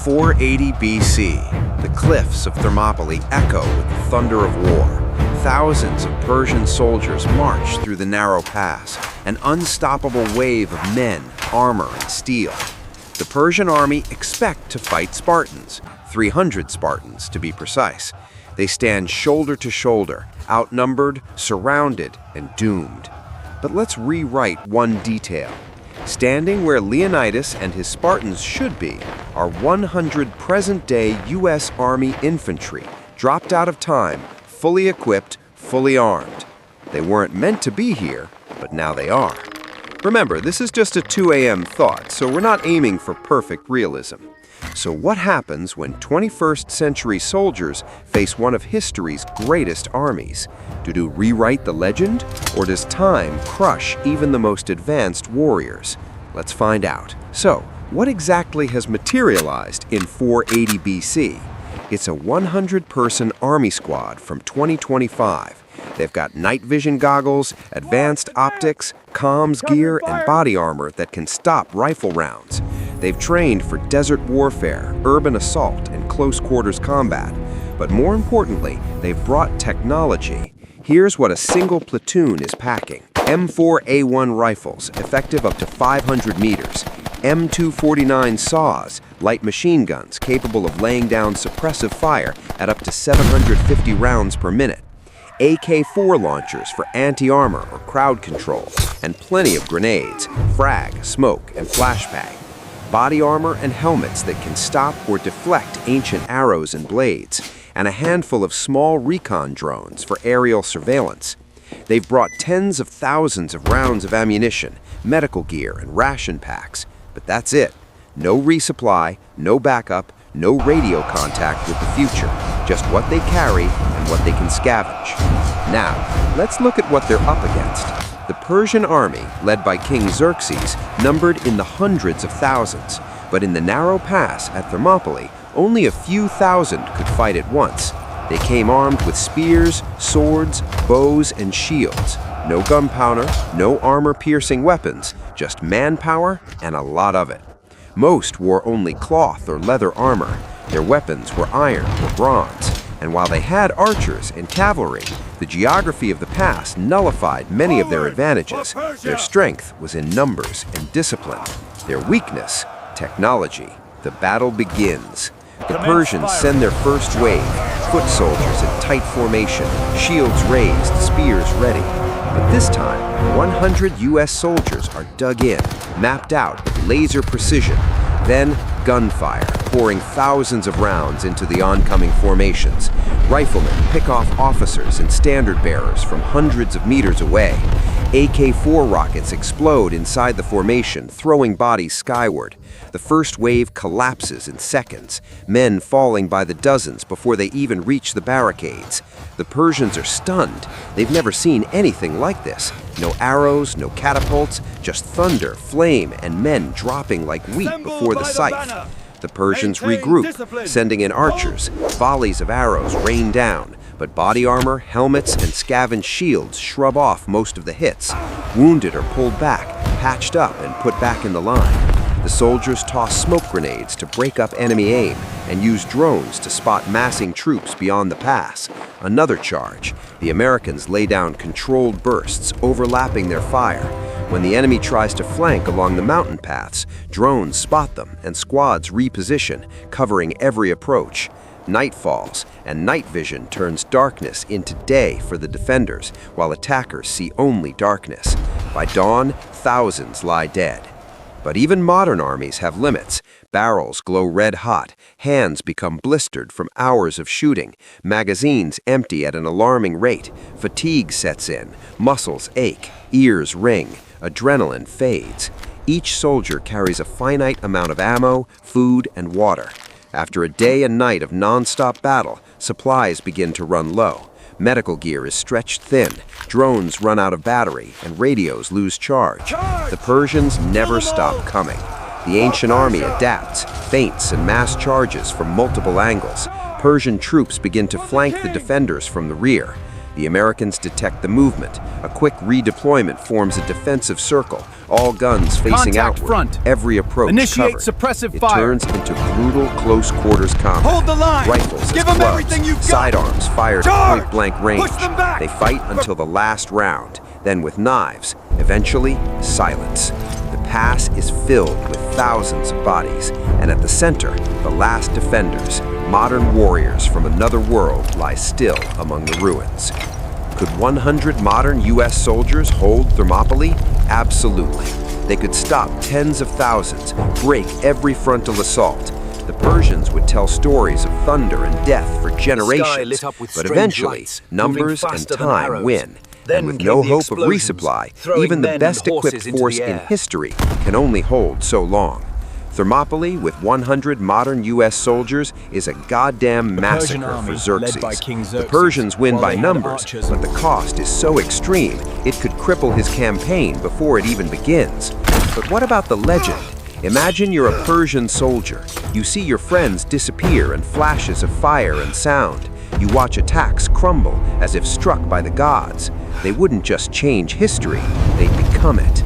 480 BC, the cliffs of Thermopylae echo with the thunder of war. Thousands of Persian soldiers march through the narrow pass, an unstoppable wave of men, armor, and steel. The Persian army expect to fight Spartans, 300 Spartans to be precise. They stand shoulder to shoulder, outnumbered, surrounded, and doomed. But let's rewrite one detail. Standing where Leonidas and his Spartans should be are 100 present-day U.S. Army infantry, dropped out of time, fully equipped, fully armed. They weren't meant to be here, but now they are. Remember, this is just a 2 a.m. thought, so we're not aiming for perfect realism. So what happens when 21st century soldiers face one of history's greatest armies? Do you rewrite the legend, or does time crush even the most advanced warriors? Let's find out. So, what exactly has materialized in 480 BC? It's a 100-person army squad from 2025. They've got night vision goggles, advanced optics, comms gear, and body armor that can stop rifle rounds. They've trained for desert warfare, urban assault, and close-quarters combat. But more importantly, they've brought technology. Here's what a single platoon is packing. M4A1 rifles, effective up to 500 meters. M249 saws, light machine guns capable of laying down suppressive fire at up to 750 rounds per minute. AK-4 launchers for anti-armor or crowd control, and plenty of grenades, frag, smoke, and flashbang. Body armor and helmets that can stop or deflect ancient arrows and blades, and a handful of small recon drones for aerial surveillance. They've brought tens of thousands of rounds of ammunition, medical gear, and ration packs. But that's it. No resupply, no backup, no radio contact with the future. Just what they carry and what they can scavenge. Now, let's look at what they're up against. The Persian army, led by King Xerxes, numbered in the hundreds of thousands. But in the narrow pass at Thermopylae, only a few thousand could fight at once. They came armed with spears, swords, bows, and shields. No gunpowder, no armor-piercing weapons, just manpower and a lot of it. Most wore only cloth or leather armor. Their weapons were iron or bronze. And while they had archers and cavalry, the geography of the pass nullified many of their advantages. Their strength was in numbers and discipline. Their weakness, technology. The battle begins. The Persians send their first wave, foot soldiers in tight formation, shields raised, spears ready. But this time, 100 U.S. soldiers are dug in, mapped out with laser precision. Then, gunfire, pouring thousands of rounds into the oncoming formations. Riflemen pick off officers and standard bearers from hundreds of meters away. AK-4 rockets explode inside the formation, throwing bodies skyward. The first wave collapses in seconds, men falling by the dozens before they even reach the barricades. The Persians are stunned. They've never seen anything like this. No arrows, no catapults, just thunder, flame, and men dropping like wheat before the scythe. The Persians regroup, sending in archers. Volleys of arrows rain down, but body armor, helmets, and scavenged shields shrub off most of the hits. Wounded are pulled back, patched up, and put back in the line. The soldiers toss smoke grenades to break up enemy aim and use drones to spot massing troops beyond the pass. Another charge. The Americans lay down controlled bursts, overlapping their fire. When the enemy tries to flank along the mountain paths, drones spot them and squads reposition, covering every approach. Night falls, and night vision turns darkness into day for the defenders, while attackers see only darkness. By dawn, thousands lie dead. But even modern armies have limits. Barrels glow red hot, hands become blistered from hours of shooting, magazines empty at an alarming rate, fatigue sets in, muscles ache, ears ring, adrenaline fades. Each soldier carries a finite amount of ammo, food, and water. After a day and night of non-stop battle, supplies begin to run low. Medical gear is stretched thin, drones run out of battery, and radios lose charge. The Persians never stop coming. The ancient army adapts, feints, and mass charges from multiple angles. Persian troops begin to flank the defenders from the rear. The Americans detect the movement. A quick redeployment forms a defensive circle, all guns facing Contact outward, front. every approach Initiate covered. suppressive It fire. turns into brutal close-quarters combat. Hold the line. Rifles Give as them clubs, everything you've got. sidearms fired Charge. at point-blank range. Push them back. They fight until the last round. Then with knives, eventually silence. The pass is filled with thousands of bodies, and at the center, the last defenders, modern warriors from another world, lie still among the ruins. Could 100 modern US soldiers hold Thermopylae? Absolutely. They could stop tens of thousands, break every frontal assault. The Persians would tell stories of thunder and death for generations, lit up with but strange eventually, lights, numbers moving and faster than time arrows. win. Then And with came no the hope of explosions, resupply, throwing even the men and best-equipped horses into force the in air. history can only hold so long. Thermopylae, with 100 modern US soldiers, is a goddamn massacre army, for Xerxes. led by King The Xerxes, Persians win while by they had numbers, archers but the cost is so extreme, it could cripple his campaign before it even begins. But what about the legend? Imagine you're a Persian soldier. You see your friends disappear in flashes of fire and sound. You watch attacks crumble as if struck by the gods. They wouldn't just change history, they'd become it.